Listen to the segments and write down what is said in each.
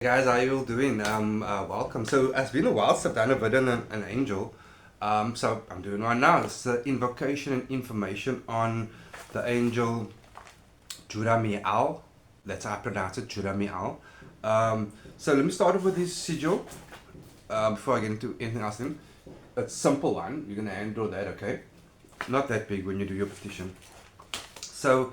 Guys, how you all doing? Welcome. So it's been a while since I've done a video on an angel. So I'm doing one now. It's the invocation and information on the angel Jerahmeel. That's how I pronounce it, Jerahmeel. So let me start off with this sigil before I get into anything else. It's a simple one. You're gonna hand draw that, okay? Not that big when you do your petition. So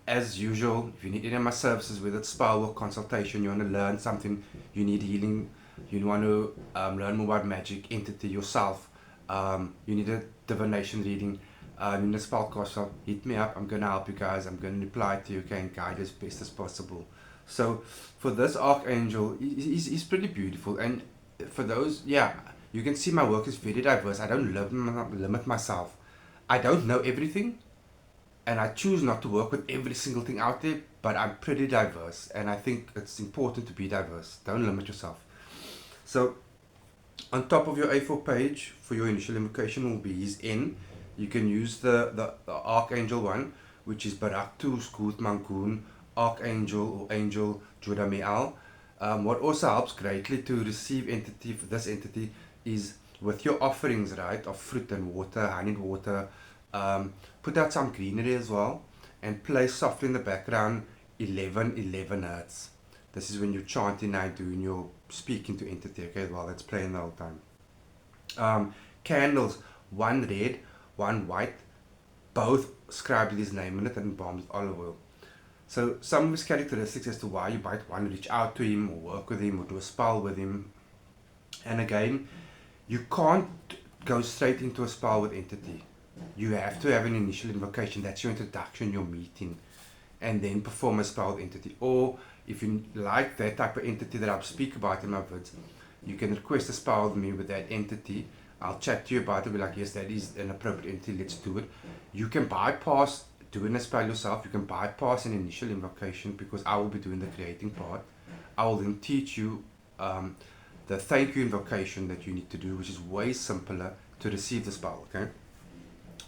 as usual, if you need any of my services, whether it's spell or consultation, you want to learn something, you need healing, you want to learn more about magic, entity yourself, you need a divination reading, you need a spell cast, so hit me up. I'm going to help you guys. I'm going to reply to you, okay, and guide as best as possible. So for this archangel, he's pretty beautiful, and for those, yeah, you can see my work is very diverse. I don't limit myself. I don't know everything, and I choose not to work with every single thing out there, but I'm pretty diverse, and I think it's important to be diverse. Don't limit yourself. So on top of your A4 page for your initial invocation will be his N. You can use the archangel one, which is Baraktu Skut Mankoon Archangel or Angel Jerahmeel. What also helps greatly to receive entity for this entity is with your offerings, right, of fruit and water, honeyed water. Put out some greenery as well, and play softly in the background 11 hertz. This is when you're chanting now, doing your speaking to entity, okay, while that's playing the whole time. Candles, one red, one white, both scribed his name in it and embalmed with olive oil. So some of his characteristics as to why you might want to reach out to him or work with him or do a spell with him. And again, you can't go straight into a spell with entity. You have to have an initial invocation. That's your introduction, your meeting, and then perform a spell with entity. Or if you like that type of entity that I'll speak about in my vids, you can request a spell with me with that entity. I'll chat to you about it, be like, yes, that is an appropriate entity, let's do it. You can bypass doing a spell yourself. You can bypass an initial invocation because I will be doing the creating part. I will then teach you the thank you invocation that you need to do, which is way simpler to receive the spell, okay?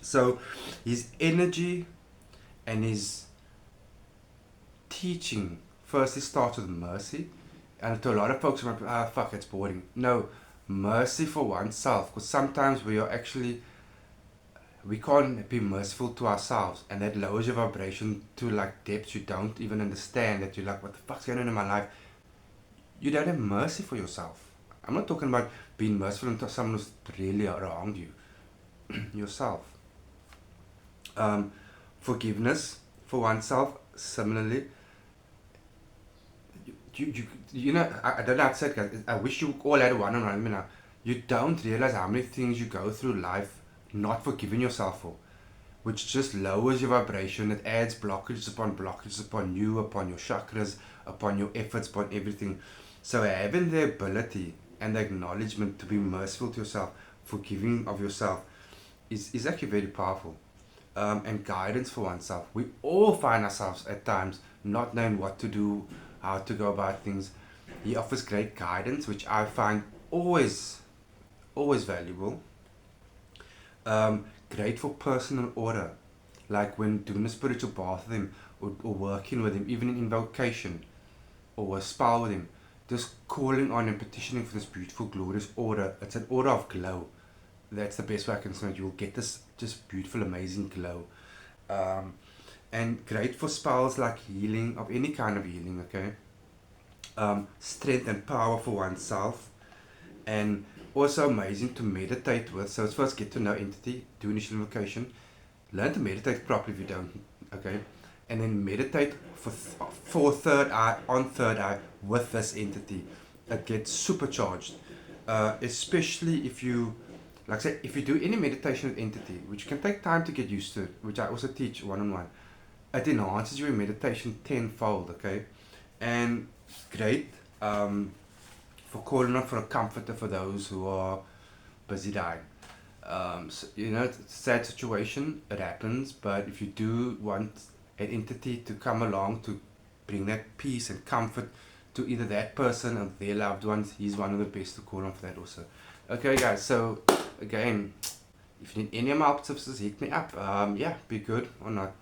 So his energy and his teaching firstly starts with mercy, and to a lot of folks might be, fuck, it's boring. No, mercy for oneself, because sometimes we can't be merciful to ourselves, and that lowers your vibration to like depths you don't even understand, that you're like, what the fuck's going on in my life? You don't have mercy for yourself. I'm not talking about being merciful to someone who's really around you. Yourself. Forgiveness for oneself. Similarly, you know, I don't know how to say it, guys. I wish you all had a one-on-one with me now. You don't realize how many things you go through life not forgiving yourself for, which just lowers your vibration. It adds blockages upon you, upon your chakras, upon your efforts, upon everything. So having the ability and the acknowledgement to be merciful to yourself, forgiving of yourself, is actually very powerful. And guidance for oneself. We all find ourselves at times not knowing what to do, how to go about things. He offers great guidance, which I find always valuable. Great for personal order, like when doing a spiritual bath with him, or working with him, even in invocation or a spell with him, just calling on and petitioning for this beautiful, glorious aura. It's an aura of glow. That's the best way I can say it. You'll get this just beautiful, amazing glow. And great for spells like healing, of any kind of healing, okay? Strength and power for oneself. And also amazing to meditate with. So it's first get to know entity, do initial invocation, learn to meditate properly if you don't, okay? And then meditate for third eye, on third eye with this entity. It gets supercharged. Especially if you, like I say, if you do any meditation with entity, which can take time to get used to, which I also teach one-on-one, it enhances your meditation tenfold, okay? And great for calling out for a comforter for those who are busy dying. So, you know, it's a sad situation, it happens, but if you do want an entity to come along to bring that peace and comfort to either that person or their loved ones, he's one of the best to call on for that also. Okay guys, so again, if you need any of my help services, hit me up. Yeah, be good or not.